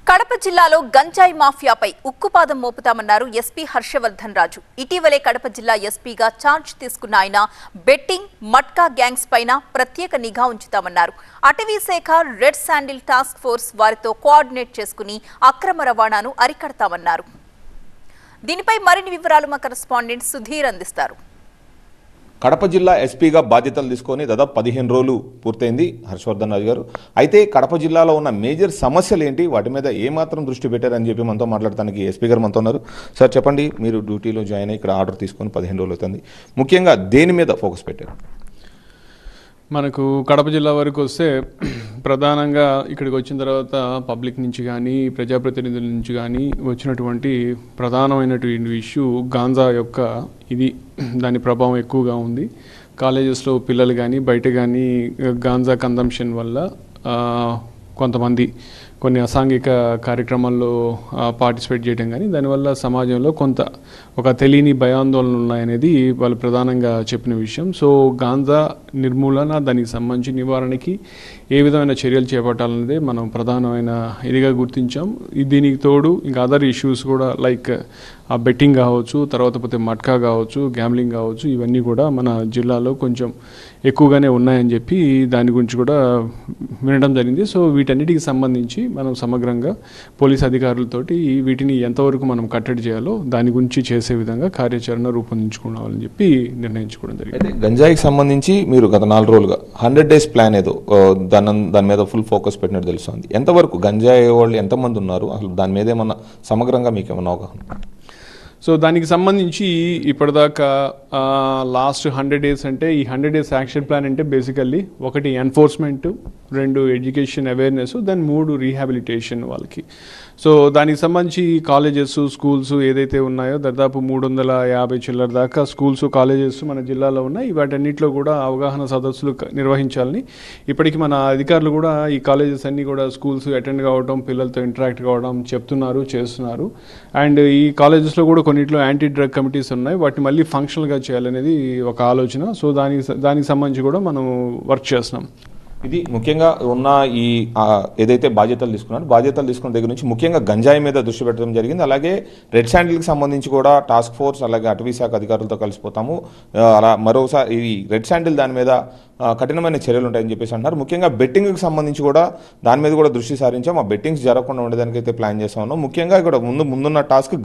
కడప జిల్లాలో గంజాయి మాఫియాపై ఉక్కుపాదం మోపుతామన్నారు ఎస్పీ హర్షవర్ధన్ రాజు. ఇటీవలే కడప జిల్లా ఎస్పీగా ఛార్జ్ తీసుకున్న ఆయన బెట్టింగ్, మట్కా గ్యాంగ్స్ పైన ప్రత్యేక నిఘా ఉంచుతామన్నారు. అటవీ శాఖ రెడ్ శాండిల్ టాస్క్ ఫోర్స్ వారితో కోఆర్డినేట్ చేసుకుని అక్రమ రవాణాను అరికడతామన్నారు. దీనిపై మరిన్ని వివరాలు మా కరెస్పాండెంట్ సుధీర్ అందిస్తారు. కడప జిల్లా ఎస్పీగా బాధ్యతలు తీసుకొని దాదాపు 15 రోజులు పూర్తయింది హర్షవర్ధన్ రాజు గారు. అయితే కడప జిల్లాలో ఉన్న మేజర్ సమస్యలు ఏంటి, వాటి మీద ఏమాత్రం దృష్టి పెట్టారని చెప్పి మనతో మాట్లాడటానికి ఎస్పీ గారు మనతో ఉన్నారు. సార్ చెప్పండి, మీరు డ్యూటీలో జాయిన్ అయ్యి ఇక్కడ ఆర్డర్ తీసుకొని 15 రోజులు అవుతుంది. ముఖ్యంగా దేని మీద ఫోకస్ పెట్టారు? మనకు కడప జిల్లా వరకు వస్తే ప్రధానంగా ఇక్కడికి వచ్చిన తర్వాత పబ్లిక్ నుంచి కానీ ప్రజాప్రతినిధుల నుంచి కానీ వచ్చినటువంటి ప్రధానమైనటువంటి ఇష్యూ గాంజా యొక్క దాని ప్రభావం ఎక్కువగా ఉంది. కాలేజెస్లో పిల్లలు కానీ బయట కానీ గాంజా కన్జంప్షన్ వల్ల కొంతమంది కొన్ని అసాంఘిక కార్యక్రమాల్లో పార్టిసిపేట్ చేయడం కానీ దానివల్ల సమాజంలో ఒక తెలియని భయాందోళనలు ఉన్నాయనేది వాళ్ళు ప్రధానంగా చెప్పిన విషయం. సో గాంజా నిర్మూలన, దానికి సంబంధించి నివారణకి ఏ విధమైన చర్యలు చేపట్టాలనేది మనం ప్రధానమైన ఇదిగా గుర్తించాం. దీనికి తోడు ఇంకా అదర్ ఇష్యూస్ కూడా లైక్ ఆ బెట్టింగ్ కావచ్చు, తర్వాత పోతే మట్కా కావచ్చు, గ్యాంబ్లింగ్ కావచ్చు, ఇవన్నీ కూడా మన జిల్లాలో కొంచెం ఎక్కువగానే ఉన్నాయని చెప్పి దాని గురించి కూడా వినడం జరిగింది. సో వీటన్నిటికి సంబంధించి మనం సమగ్రంగా పోలీస్ అధికారులతోటి వీటిని ఎంతవరకు మనం కట్టడి చేయాలో దాని గురించి చేసే విధంగా కార్యాచరణ రూపొందించుకోవాలని చెప్పి నిర్ణయించుకోవడం జరిగింది. గంజాయికి సంబంధించి మీరు గత 4 రోజులుగా 100 days ప్లాన్ ఏదో దాని మీద ఫుల్ ఫోకస్ పెట్టినట్టు తెలుస్తుంది. ఎంతవరకు గంజాయి వాళ్ళు ఎంతమంది ఉన్నారు, అసలు దాని మీద ఏమన్నా సమగ్రంగా మీకు ఏమన్నా అవగాహన? సో దానికి సంబంధించి ఇప్పటిదాకా లాస్ట్ 100 days అంటే ఈ 100 days యాక్షన్ ప్లాన్ అంటే బేసికల్లీ 1 ఎన్ఫోర్స్మెంట్, 2 ఎడ్యుకేషన్ అవేర్నెస్, దాని 3 రీహాబిలిటేషన్ వాళ్ళకి. సో దానికి సంబంధించి కాలేజెస్, స్కూల్స్ ఏదైతే ఉన్నాయో దాదాపు 350 చిల్లర దాకా స్కూల్స్, కాలేజెస్ మన జిల్లాలో ఉన్నాయి. వాటన్నిటిలో కూడా అవగాహన సదస్సులు నిర్వహించాలని ఇప్పటికీ మన అధికారులు కూడా ఈ కాలేజెస్ అన్నీ కూడా స్కూల్స్ అటెండ్ కావడం, పిల్లలతో ఇంటరాక్ట్ కావడం చెప్తున్నారు, చేస్తున్నారు. అండ్ ఈ కాలేజెస్లో కూడా కొన్నిట్లో యాంటీ డ్రగ్ కమిటీస్ ఉన్నాయి, వాటిని మళ్ళీ ఫంక్షనల్గా చేయాలనేది ఒక ఆలోచన. సో దానికి సంబంధించి కూడా మనం వర్క్ చేస్తున్నాం. ఇది ముఖ్యంగా ఉన్న ఈ ఏదైతే బాధ్యతలు తీసుకున్న దగ్గర నుంచి ముఖ్యంగా గంజాయి మీద దృష్టి పెట్టడం జరిగింది. అలాగే రెడ్ శాండిల్కి సంబంధించి కూడా టాస్క్ ఫోర్స్ అలాగే అటవీ శాఖ అధికారులతో కలిసిపోతాము. అలా మరోసారి ఈ రెడ్ శాండిల్ దాని మీద కఠినమైన చర్యలు ఉంటాయని చెప్పేసి అంటున్నారు. ముఖ్యంగా బెట్టింగ్కి సంబంధించి కూడా దాని మీద కూడా దృష్టి సారించాం. ఆ బెట్టింగ్స్ జరగకుండా ఉండడానికి అయితే ప్లాన్ చేస్తా ఉన్నాం. ముఖ్యంగా ఇక్కడ ముందున్న టాస్క్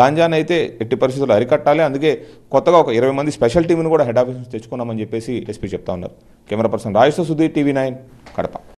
గాంజాని అయితే ఎట్టి పరిస్థితుల్లో అరికట్టాలి. అందుకే కొత్తగా ఒక 20 మంది స్పెషల్ టీంని కూడా హెడ్ ఆఫీస్ తెచ్చుకున్నామని చెప్పేసి ఎస్పీ చెప్తా ఉన్నారు. కెమెరా పర్సన్ రాజేష్తో సుధీర్, TV9 కడప.